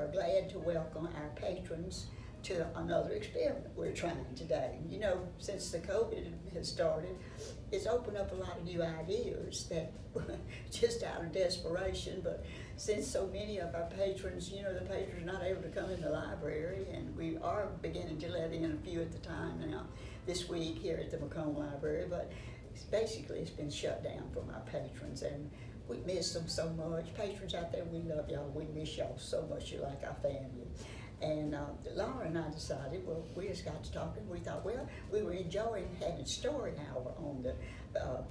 are glad to welcome our patrons to another experiment we're trying today. You know, since the COVID has started, it's opened up a lot of new ideas that just out of desperation, but since so many of our patrons, you know, the patrons are not able to come in the library, and we are beginning to let in a few at the time now this week here at the Macomb Library, but it's been shut down from our patrons, and we miss them so much. Patrons out there, we love y'all. We miss y'all so much. You're like our family. And Laura and I decided, well, we just got to talking. We thought, well, we were enjoying having story hour on the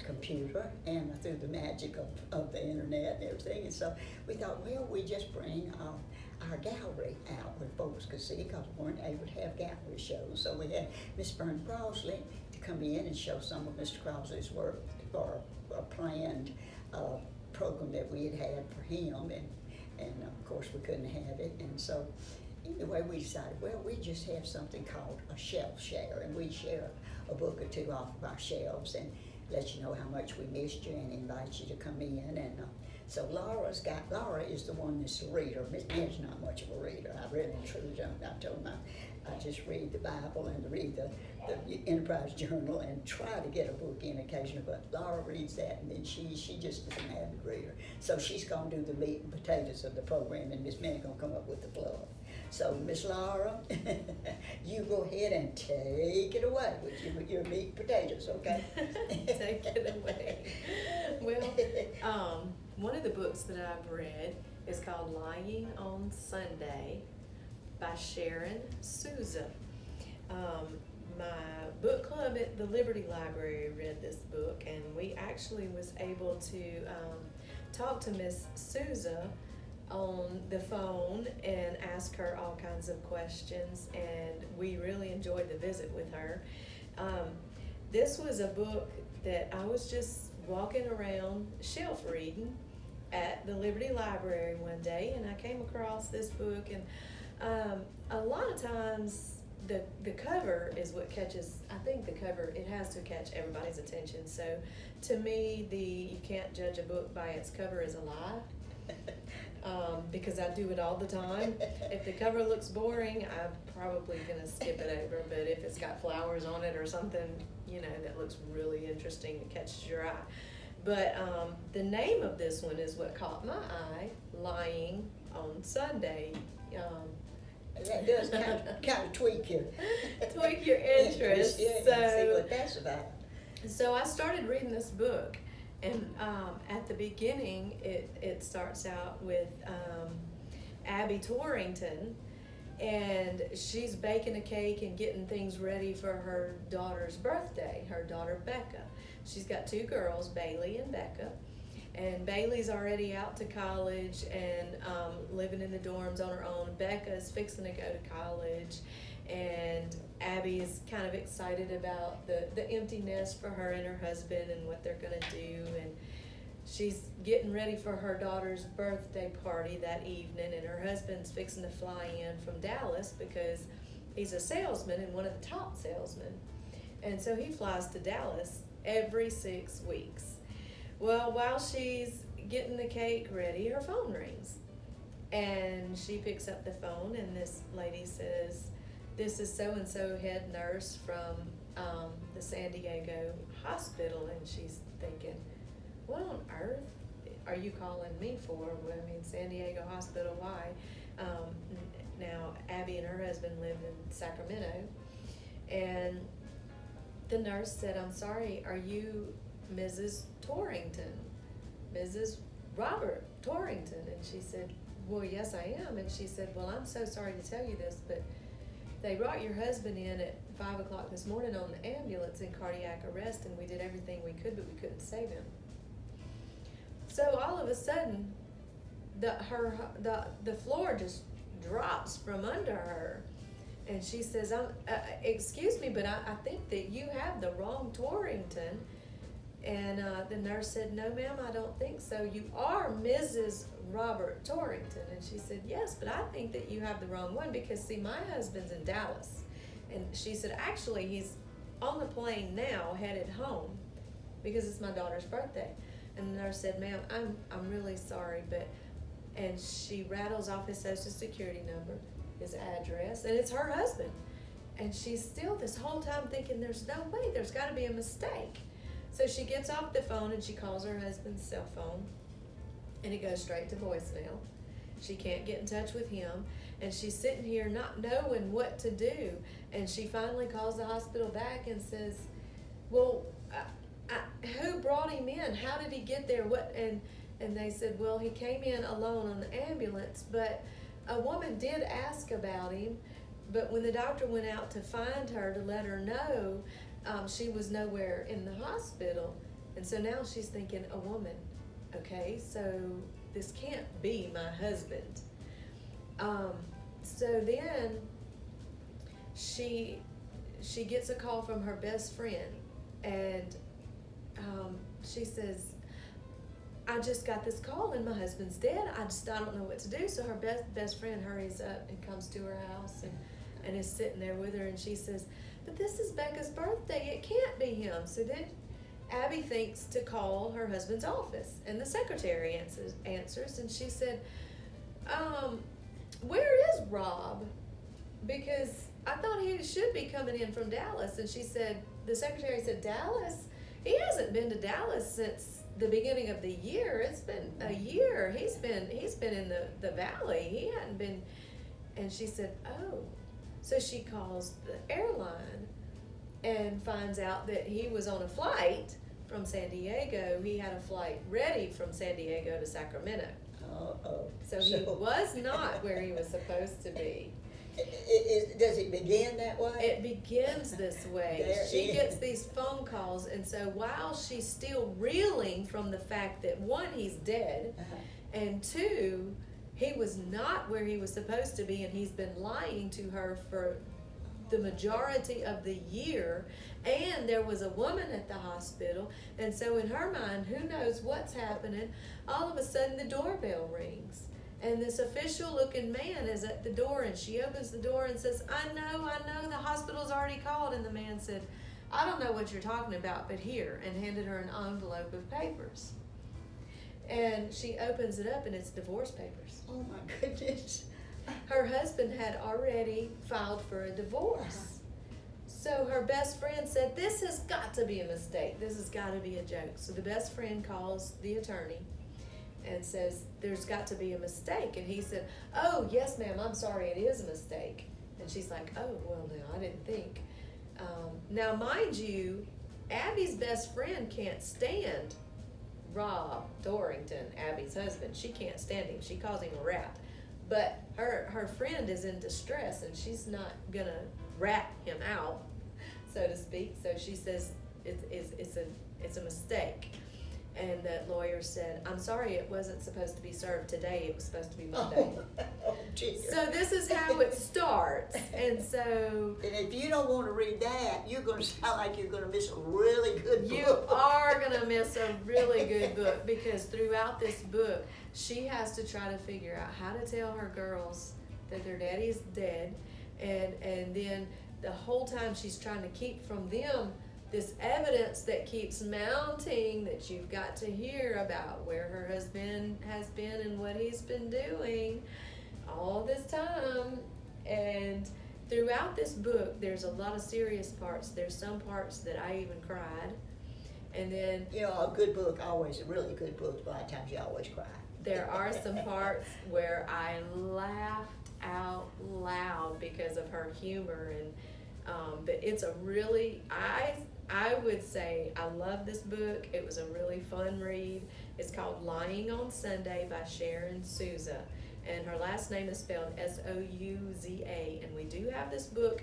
computer and through the magic of the internet and everything. And so we thought, well, we just bring our gallery out where folks could see, because we weren't able to have gallery shows. So we had Miss Bernie Crossley to come in and show some of Mr. Crossley's work for a planned program that we had for him, and of course we couldn't have it. And so anyway, we decided, well, we just have something called a shelf share, and we share a book or two off of our shelves and let you know how much we missed you and invite you to come in. And so Laura is the one that's a reader. Miss Mattie's not much of a reader. I really and truly don't. I told them I just read the Bible and read the Enterprise Journal and try to get a book in occasionally, but Laura reads that, and then she just is an avid reader. So she's going to do the meat and potatoes of the program, and Miss Mattie's going to come up with the fluff. So, Miss Laura, you go ahead and take it away with your meat and potatoes, okay? Take it away. Well, one of the books that I've read is called Lying on Sunday by Sharon, Souza. My book club at the Liberty Library read this book, and we actually was able to talk to Miss Souza on the phone and ask her all kinds of questions, and we really enjoyed the visit with her. This was a book that I was just walking around shelf reading at the Liberty Library one day, and I came across this book, and a lot of times the cover is what catches, I think the cover, it has to catch everybody's attention. So to me, you can't judge a book by its cover is a lie. Because I do it all the time. If the cover looks boring, I'm probably gonna skip it over, but if it's got flowers on it or something, you know, that looks really interesting, that catches your eye. But the name of this one is what caught my eye, Lying on Sunday. That does kind of tweak your interest. Yeah, see what that's about. So I started reading this book, and at the beginning, it starts out with Abby Torrington, and she's baking a cake and getting things ready for her daughter's birthday, her daughter Becca. She's got two girls, Bailey and Becca, and Bailey's already out to college and living in the dorms on her own. Becca's fixing to go to college, and Abby is kind of excited about the empty nest for her and her husband and what they're going to do, and she's getting ready for her daughter's birthday party that evening, and her husband's fixing to fly in from Dallas because he's a salesman and one of the top salesmen, and so he flies to Dallas every 6 weeks. Well, while she's getting the cake ready, her phone rings, and she picks up the phone, and this lady says, "This is so-and-so head nurse from the San Diego hospital," and she's thinking, what on earth are you calling me for? Well, I mean, San Diego hospital, why? Now, Abby and her husband live in Sacramento, and the nurse said, "I'm sorry, are you Mrs. Torrington, Mrs. Robert Torrington?" And she said, "Well, yes, I am." And she said, "Well, I'm so sorry to tell you this, but they brought your husband in at 5 o'clock this morning on the ambulance in cardiac arrest, and we did everything we could, but we couldn't save him." So all of a sudden, the floor just drops from under her, and she says, "Excuse me, but I think that you have the wrong Torrington." And the nurse said, "No, ma'am, I don't think so. You are Mrs. Robert Torrington." And she said, "Yes, but I think that you have the wrong one, because see, my husband's in Dallas." And she said, "Actually, he's on the plane now, headed home, because it's my daughter's birthday." And the nurse said, "Ma'am, I'm really sorry, but and she rattles off his social security number, his address, and it's her husband. And she's still this whole time thinking, there's no way, there's gotta be a mistake. So she gets off the phone and she calls her husband's cell phone, and it goes straight to voicemail. She can't get in touch with him, and she's sitting here not knowing what to do. And she finally calls the hospital back and says, well, who brought him in? How did he get there? What? And they said, well, he came in alone on the ambulance, but a woman did ask about him, but when the doctor went out to find her to let her know, she was nowhere in the hospital. And so now she's thinking, a woman, okay, so this can't be my husband. So then she gets a call from her best friend, and she says, I just got this call and my husband's dead. I don't know what to do. So her best friend hurries up and comes to her house and is sitting there with her, and she says, but this is Becca's birthday. It can't be him. So then Abby thinks to call her husband's office, and the secretary answers, and she said, where is Rob? Because I thought he should be coming in from Dallas. And she said, the secretary said, Dallas? He hasn't been to Dallas since the beginning of the year. It's been a year. He's been in the valley. He hadn't been. And she said, oh. So she calls the airline and finds out that he was on a flight from San Diego. He had a flight ready from San Diego to Sacramento. So he was not where he was supposed to be. Does it begin that way? It begins this way. She gets these phone calls, and so while she's still reeling from the fact that, one, he's dead, and two, he was not where he was supposed to be, and he's been lying to her for the majority of the year, and there was a woman at the hospital, and so in her mind, who knows what's happening, all of a sudden the doorbell rings. And this official-looking man is at the door, and she opens the door and says, I know, the hospital's already called. And the man said, I don't know what you're talking about, but here, and handed her an envelope of papers. And she opens it up, and it's divorce papers. Oh, my goodness. Her husband had already filed for a divorce. So her best friend said, this has got to be a mistake. This has got to be a joke. So the best friend calls the attorney and says, there's got to be a mistake. And he said, oh, yes, ma'am, I'm sorry, it is a mistake. And she's like, oh, well, no, I didn't think. Now, mind you, Abby's best friend can't stand Rob Dorrington, Abby's husband. She can't stand him. She calls him a rat. But her friend is in distress, and she's not going to rat him out, so to speak. So she says, it's a mistake. And the lawyer said, I'm sorry, it wasn't supposed to be served today. It was supposed to be Monday. Oh, dear. So this is how it starts. And so... And if you don't want to read that, you're going to sound like you're going to miss a really good book. You are going to miss a really good book, because throughout this book, she has to try to figure out how to tell her girls that their daddy's dead. And then the whole time she's trying to keep from them this evidence that keeps mounting, that you've got to hear about where her husband has been and what he's been doing all this time. And throughout this book, there's a lot of serious parts. There's some parts that I even cried. And then... You know, a good book, always, a really good book, a lot of times you always cry. There are some parts where I laughed out loud because of her humor. And but it's a really... I would say I love this book. It was a really fun read. It's called Lying on Sunday by Sharon Souza. And her last name is spelled Souza. And we do have this book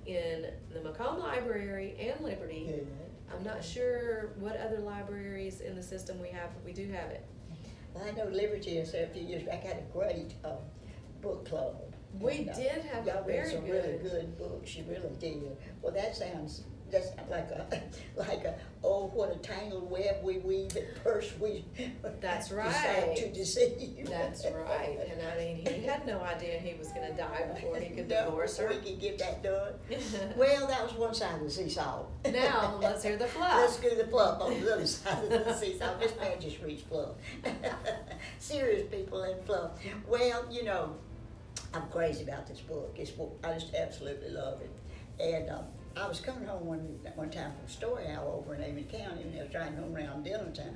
in the Macomb Library and Liberty. Yeah. I'm not sure what other libraries in the system we have, but we do have it. Well, I know Liberty a few years back had a great book club. We did have a very some really good books. You really did. Well, that sounds That's like a oh, what a tangled web we weave at first we That's decide right. to deceive. That's right. And I mean, he had no idea he was going to die before he could No, divorce her. before he could get that done. Well, that was one side of the seesaw. Now, let's hear the fluff. Let's do the fluff on the other side of the seesaw. Miss Mattie just reached fluff. Serious people in fluff. Well, you know, I'm crazy about this book. I just absolutely love it. And I was coming home one time from Story Hour over in Amite County, and I was driving home around dinner time,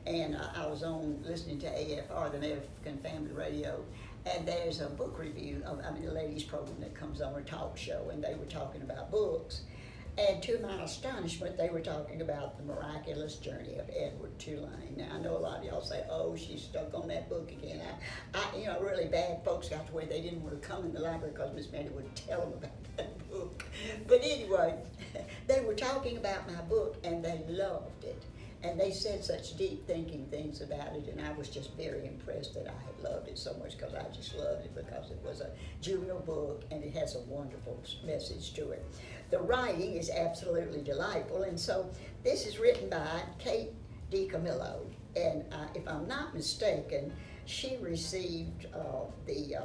and I was on listening to AFR, the American Family Radio, and there's a book review of, the ladies program that comes on a talk show, and they were talking about books. And to my astonishment, they were talking about the miraculous journey of Edward Tulane. Now, I know a lot of y'all say, oh, she's stuck on that book again. Really bad folks got to where they didn't want to come in the library because Miss Mattie would tell them about that book. But anyway, they were talking about my book, and they loved it. And they said such deep thinking things about it, and I was just very impressed that I had loved it so much, because I just loved it because it was a juvenile book and it has a wonderful message to it. The writing is absolutely delightful, and so this is written by Kate DiCamillo, and if I'm not mistaken, she received the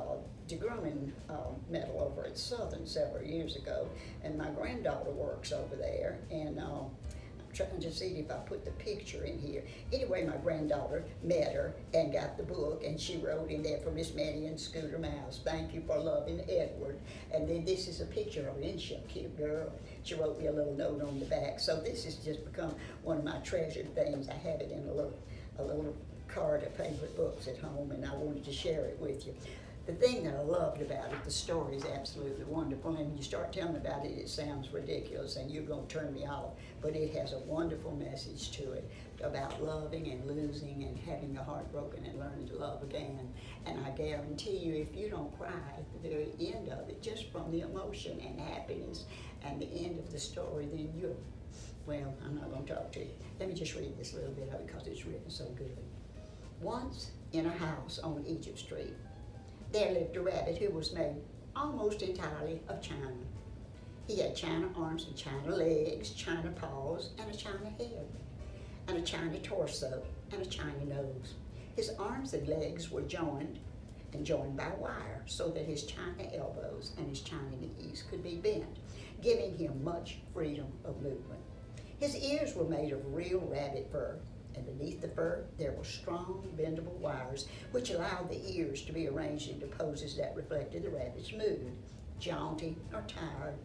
DeGrumman medal over at Southern several years ago, and my granddaughter works over there, and trying to see if I put the picture in here. Anyway, my granddaughter met her and got the book, and she wrote in there for Miss Mattie and Scooter Mouse, thank you for loving Edward. And then this is a picture of her, isn't she a cute girl? She wrote me a little note on the back. So this has just become one of my treasured things. I have it in a little card of favorite books at home, and I wanted to share it with you. The thing that I loved about it, the story is absolutely wonderful, and when you start telling about it, it sounds ridiculous, and you're going to turn me off, but it has a wonderful message to it about loving and losing and having your heart broken and learning to love again. And I guarantee you, if you don't cry at the very end of it, just from the emotion and happiness and the end of the story, then you're, well, I'm not going to talk to you. Let me just read this little bit of it because it's written so good. Once in a house on Egypt Street, there lived a rabbit who was made almost entirely of china. He had china arms and china legs, china paws, and a china head, and a china torso, and a china nose. His arms and legs were joined by wire so that his china elbows and his china knees could be bent, giving him much freedom of movement. His ears were made of real rabbit fur, and beneath the fur there were strong, bendable wires which allowed the ears to be arranged into poses that reflected the rabbit's mood, jaunty or tired.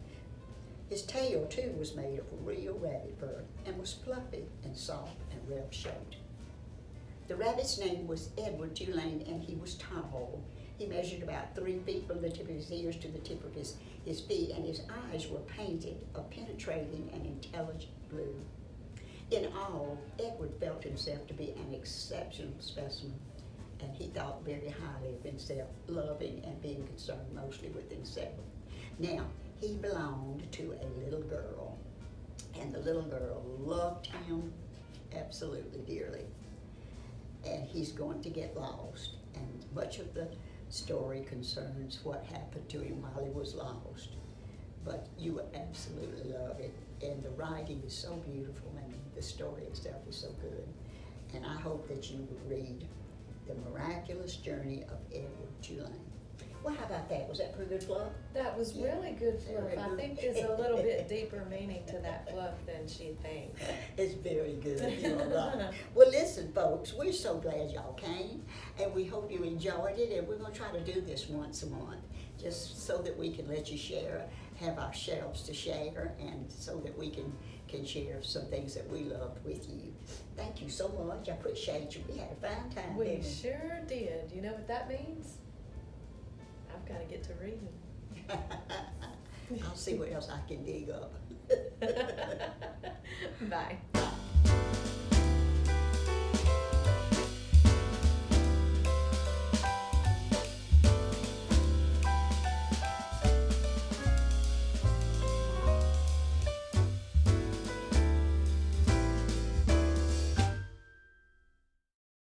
His tail, too, was made of real rabbit fur and was fluffy and soft and well-shaped. The rabbit's name was Edward Tulane, and he was tall. He measured about 3 feet from the tip of his ears to the tip of his feet, and his eyes were painted a penetrating and intelligent blue. In all, Edward felt himself to be an exceptional specimen, and he thought very highly of himself, loving and being concerned mostly with himself. Now, he belonged to a little girl, and the little girl loved him absolutely dearly. And he's going to get lost, and much of the story concerns what happened to him while he was lost. But you will absolutely love it, and the writing is so beautiful, and the story itself is so good. And I hope that you will read The Miraculous Journey of Edward Tulane. Well, how about that? Was that pretty good fluff? That was really good fluff. Very I good. think there's a little bit deeper meaning to that fluff than she thinks. It's very good. You're right. Well, listen, folks, we're so glad y'all came, and we hope you enjoyed it, and we're going to try to do this once a month, just so that we can let you share, have our shelves to share, and so that we can share some things that we loved with you. Thank you so much. I appreciate you. We had a fine time. We didn't sure did. You know what that means? I've got to get to reading. I'll see what else I can dig up. Bye.